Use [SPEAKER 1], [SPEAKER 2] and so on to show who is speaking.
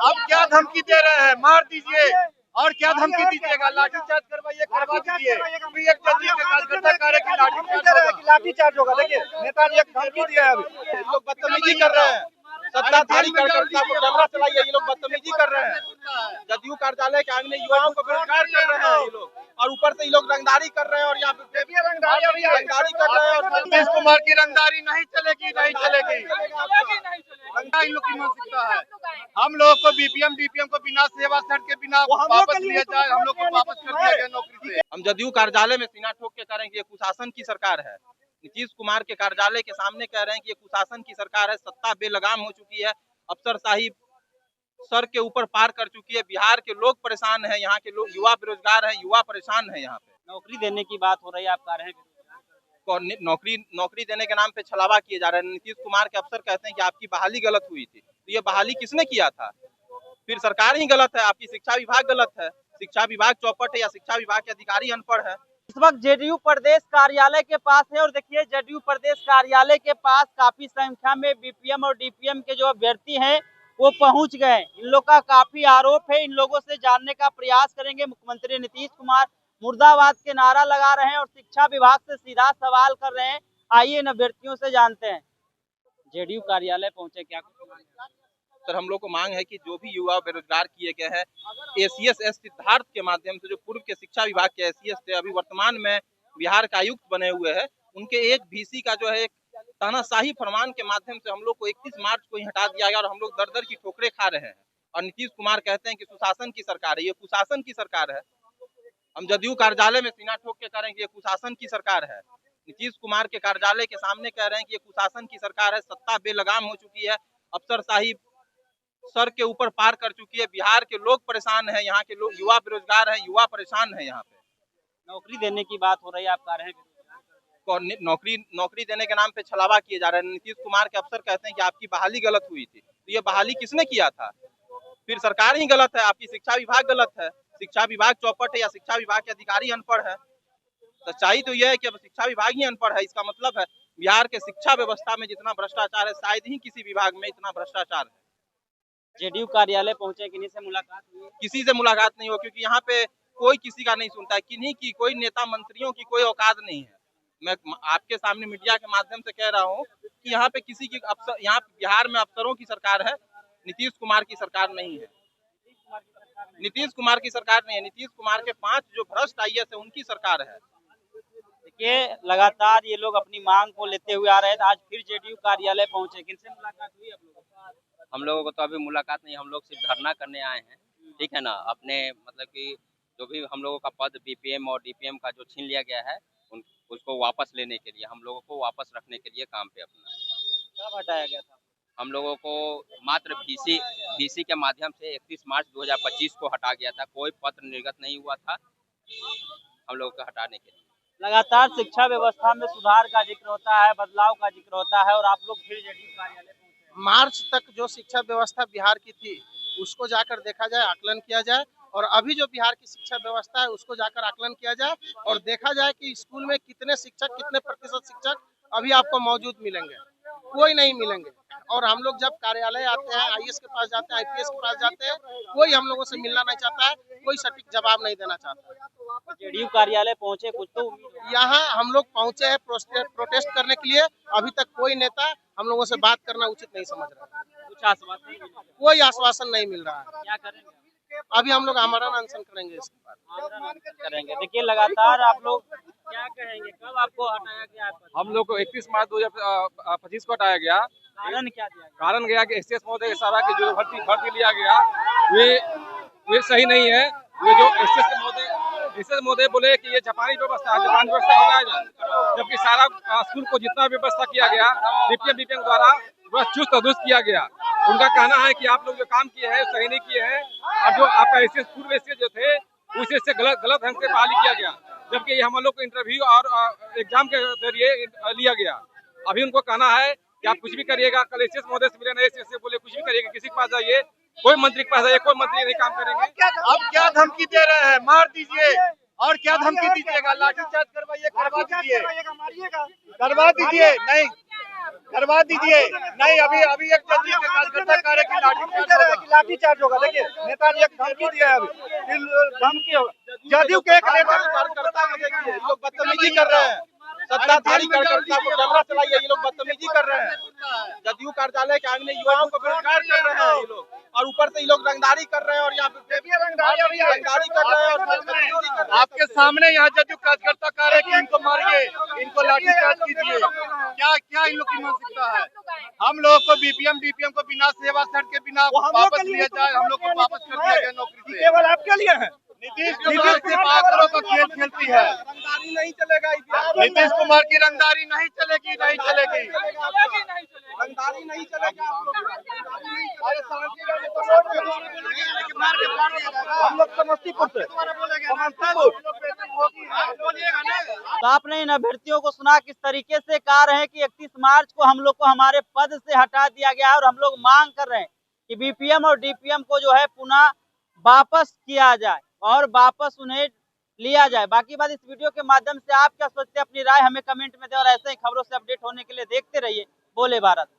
[SPEAKER 1] अब क्या धमकी दे रहे हैं? मार दीजिए और क्या धमकी दीजिएगा? लाठीचार्ज करवाइए, करवा दीजिए। एक जदयू के कार्यकर्ता कह रहे कि लाठीचार्ज होगा। देखिए नेता ने एक धमकी दिया है। अभी लोग बदतमीजी कर रहे हैं, सत्ताधारी कार्यकर्ता को कैमरा चलाइए, ये लोग बदतमीजी कर रहे हैं। जदयू कार्यालय के आंगन में युवाओं को बेरोजगार कर रहे हैं ये लोग, और ऊपर से ये लोग रंगदारी कर रहे हैं। और यहाँ पे रंगदारी कर रहे हैं। और नीतीश कुमार की रंगदारी नहीं चलेगी, नहीं चलेगी। इन लोग की मानसिकता है। हम लोग को बीपीएम को बिना सेवा शर्त के बिना वापस लिया जाए, हम लोग को वापस कर दिया गया नौकरी से। हम जदयू कार्यालय में सीना ठोक के कह रहे हैं कि ये कुशासन की सरकार है। नीतीश कुमार के कार्यालय के सामने कह रहे हैं कि ये कुशासन की सरकार है। सत्ता बेलगाम हो चुकी है, अफसरशाही सर के ऊपर पार कर चुकी है। बिहार के लोग परेशान हैं, यहाँ के लोग युवा बेरोजगार हैं, युवा परेशान है। यहाँ पे
[SPEAKER 2] नौकरी देने की बात हो रही है, आप कह रहे हैं
[SPEAKER 1] नौकरी देने के नाम पे छलावा किए जा रहे हैं। नीतीश कुमार के अफसर कहते हैं कि आपकी बहाली गलत हुई थी, तो ये बहाली किसने किया था? फिर सरकार ही गलत है, आपकी शिक्षा विभाग गलत है। शिक्षा विभाग चौपट है या शिक्षा विभाग के अधिकारी अनपढ़ है।
[SPEAKER 2] इस वक्त जेडीयू प्रदेश कार्यालय के पास है और देखिए जेडीयू प्रदेश कार्यालय के पास काफी संख्या में बीपीएम और डीपीएम के जो अभ्यर्थी हैं वो पहुंच गए। इन लोग का काफी आरोप है, इन लोगों से जानने का प्रयास करेंगे। मुख्यमंत्री नीतीश कुमार मुर्दाबाद के नारा लगा रहे हैं और शिक्षा विभाग से सीधा सवाल कर रहे हैं। आइए इन अभ्यर्थियों से जानते हैं। जेडीयू कार्यालय पहुंचे, क्या
[SPEAKER 1] सर हम लोग को मांग है कि जो भी युवा बेरोजगार किए गए हैं एसीएस सिद्धार्थ के माध्यम से, जो पूर्व के शिक्षा विभाग के एसीएस थे, अभी वर्तमान में बिहार का आयुक्त बने हुए हैं, उनके एक वीसी का जो है एक तानाशाही फरमान के माध्यम से हम लोग को 31 मार्च को ही हटा दिया गया और हम लोग दर दर की ठोकरें खा रहे हैं। और नीतीश कुमार कहते हैं कि सुशासन की सरकार है। ये कुशासन की सरकार है। हम जदयू कार्यालय में सीना ठोक के कह रहे हैं कि ये कुशासन की सरकार है। नीतीश कुमार के कार्यालय के सामने कह रहे हैं कि ये कुशासन की सरकार है। सत्ता बेलगाम हो चुकी है, अफसरशाही सर के ऊपर पार कर चुकी है। बिहार के लोग परेशान हैं, यहाँ के लोग युवा बेरोजगार हैं, युवा परेशान है। यहाँ पे
[SPEAKER 2] नौकरी देने की बात हो रही है, आप कह रहे हैं
[SPEAKER 1] नौकरी देने के नाम पे छलावा किए जा रहे हैं। नीतीश कुमार के अफसर कहते हैं कि आपकी बहाली गलत हुई थी, तो ये बहाली किसने किया था? फिर सरकार ही गलत है, आपकी शिक्षा विभाग गलत है। शिक्षा विभाग चौपट है या शिक्षा विभाग के अधिकारी अनपढ़ है। सच्चाई तो यह है कि अब शिक्षा विभाग ही अनपढ़ है। इसका मतलब है बिहार के शिक्षा व्यवस्था में जितना भ्रष्टाचार है शायद ही किसी विभाग में इतना भ्रष्टाचार है।
[SPEAKER 2] जेडीयू कार्यालय पहुंचे, किन्हीं से मुलाकात हुई?
[SPEAKER 1] किसी से मुलाकात नहीं हो, क्योंकि यहाँ पे कोई किसी का नहीं सुनता है। किन्हीं की, कोई नेता मंत्रियों की कोई औकात नहीं है। मैं आपके सामने मीडिया के माध्यम से कह रहा हूँ कि यहाँ पे किसी की अफसर, यहाँ बिहार में अफसरों की सरकार है, नीतीश कुमार की सरकार नहीं है। नीतीश कुमार की सरकार नहीं है। नीतीश कुमार के 5 जो भ्रष्ट आईएएस है उनकी सरकार है।
[SPEAKER 2] देखिए लगातार ये लोग अपनी मांग को लेते हुए आ रहे हैं। आज फिर जेडीयू कार्यालय पहुंचे, किनसे मुलाकात हुई आप लोगों को?
[SPEAKER 3] हम लोगों को तो अभी मुलाकात नहीं, हम लोग सिर्फ धरना करने आए हैं, ठीक है ना। अपने मतलब कि जो भी हम लोगों का पद बीपीएम और डीपीएम का जो छीन लिया गया है उसको वापस लेने के लिए, हम लोगों को वापस रखने के लिए काम पे अपना।
[SPEAKER 2] कब हटाया गया था?
[SPEAKER 3] हम लोगों को मात्र वीसी के माध्यम से 31 मार्च 2025 को हटा गया था। कोई पत्र निर्गत नहीं हुआ था हम लोगों को हटाने के लिए।
[SPEAKER 2] लगातार शिक्षा व्यवस्था में सुधार का जिक्र होता है, बदलाव का जिक्र होता है और आप लोग फिर जेडीयू कार्यालय पहुंचे।
[SPEAKER 1] मार्च तक जो शिक्षा व्यवस्था बिहार की थी उसको जाकर देखा जाए, आकलन किया जाए, और अभी जो बिहार की शिक्षा व्यवस्था है उसको जाकर आकलन किया जाए और देखा जाए कि स्कूल में कितने शिक्षक, कितने प्रतिशत शिक्षक अभी आपको मौजूद मिलेंगे। कोई नहीं मिलेंगे। और हम लोग जब कार्यालय आते हैं, आईएएस के पास जाते हैं, आईपीएस के पास जाते हैं, कोई हम लोगों से मिलना नहीं चाहता है, कोई सटीक जवाब नहीं देना चाहता है।
[SPEAKER 2] जेडीयू कार्यालय पहुंचे, कुछ तो
[SPEAKER 1] यहाँ हम लोग पहुंचे हैं प्रोटेस्ट करने के लिए। अभी तक कोई नेता हम लोगों से बात करना उचित नहीं समझ रहा है।
[SPEAKER 2] कुछ आश्वासन,
[SPEAKER 1] कोई आश्वासन नहीं मिल रहा है।
[SPEAKER 2] क्या करेंगे?
[SPEAKER 1] अभी हम लोग आमरण अनशन करेंगे, इसके बाद
[SPEAKER 2] करेंगे। देखिए लगातार आप लोग क्या कहेंगे, कब आपको हटाया गया?
[SPEAKER 4] हम लोग को 31 मार्च 2025 को हटाया गया।
[SPEAKER 2] कारण क्या दिया?
[SPEAKER 4] कारण गया कि एसीएस महोदय के सारा जो भर्ती लिया गया वे सही नहीं है। वे जो एसीएस महोदय बोले कि ये जापानी व्यवस्था है, जापानी व्यवस्था हटाया जाए, जबकि सारा स्कूल को जितना व्यवस्था किया गया डीपीएम द्वारा वह चुस्त दुरुस्त किया गया। उनका कहना है कि आप लोग जो काम किए हैं सही नहीं किए हैं, और जो आपका एसीएस पूर्व एसीएस जो थे उस से गलत ढंग से बहाली किया गया, जबकि हम लोग को इंटरव्यू और एग्जाम के जरिए लिया गया। अभी उनको कहना है कि आप कुछ भी करिएगा, कल एसीएस महोदय से मिले, एसीएस से बोले कुछ भी करिएगा, किसी के पास जाइए, कोई मंत्री के पास जाइए, कोई मंत्री नहीं काम करेंगे।
[SPEAKER 1] अब क्या धमकी दे रहे हैं? मार दीजिए और क्या धमकी दीजिएगा? लाठीचार्ज करवाइए, करवा दीजिए, करवा दीजिए। नहीं करवा दीजिए। नहीं, अभी अभी एक जदयू के कार्यकर्ता कह रहे कि लाठी चार्ज होगा। देखिए नेताजी एक धमकी दिया है, अभी धमकी होगा। जदयू के एक नेता कार्यकर्ता को देखिए, ये लोग बदतमीजी कर रहे हैं। सत्ताधारी कार्यकर्ता को कैमरा चलाइए, ये लोग बदतमीजी कर रहे हैं। जदयू कार्यालय के आंगन में युवाओं को बेरोजगार कर रहे हैं ये लोग, और ऊपर से ये लोग रंगदारी कर रहे हैं, और यहाँ पे रंगदारी कर रहे हैं और बदतमीजी कर रहे हैं। आपके सामने यहाँ जदयू कार्यकर्ता कह रहे हैं कि इनको मारिए, इनको लाठीचार्ज कीजिए। क्या क्या इन लोग की मानसिकता है? हम लोगों को बीपीएम डीपीएम को बिना सेवा सर्ट के बिना वापस लिया जाए, हम लोग को वापस कर दिया गया नौकरी से। केवल आपके लिए है। नीतीश कुमार से पात्रों का खेल खेलती है। रंगदारी नहीं चलेगा। नीतीश कुमार की रंगदारी नहीं चलेगी, नहीं चलेगी, रंगदारी नहीं चलेगी। हम लोग समस्तीपुर से,
[SPEAKER 2] तो आपने इन अभ्यर्थियों को सुना किस तरीके से कह रहे हैं कि 31 मार्च को हम लोग को हमारे पद से हटा दिया गया है और हम लोग मांग कर रहे हैं कि बीपीएम और डीपीएम को जो है पुनः वापस किया जाए और वापस उन्हें लिया जाए। बाकी बात इस वीडियो के माध्यम से आप क्या सोचते हैं, अपनी राय हमें कमेंट में दें और ऐसे ही खबरों से अपडेट होने के लिए देखते रहिए बोले भारत।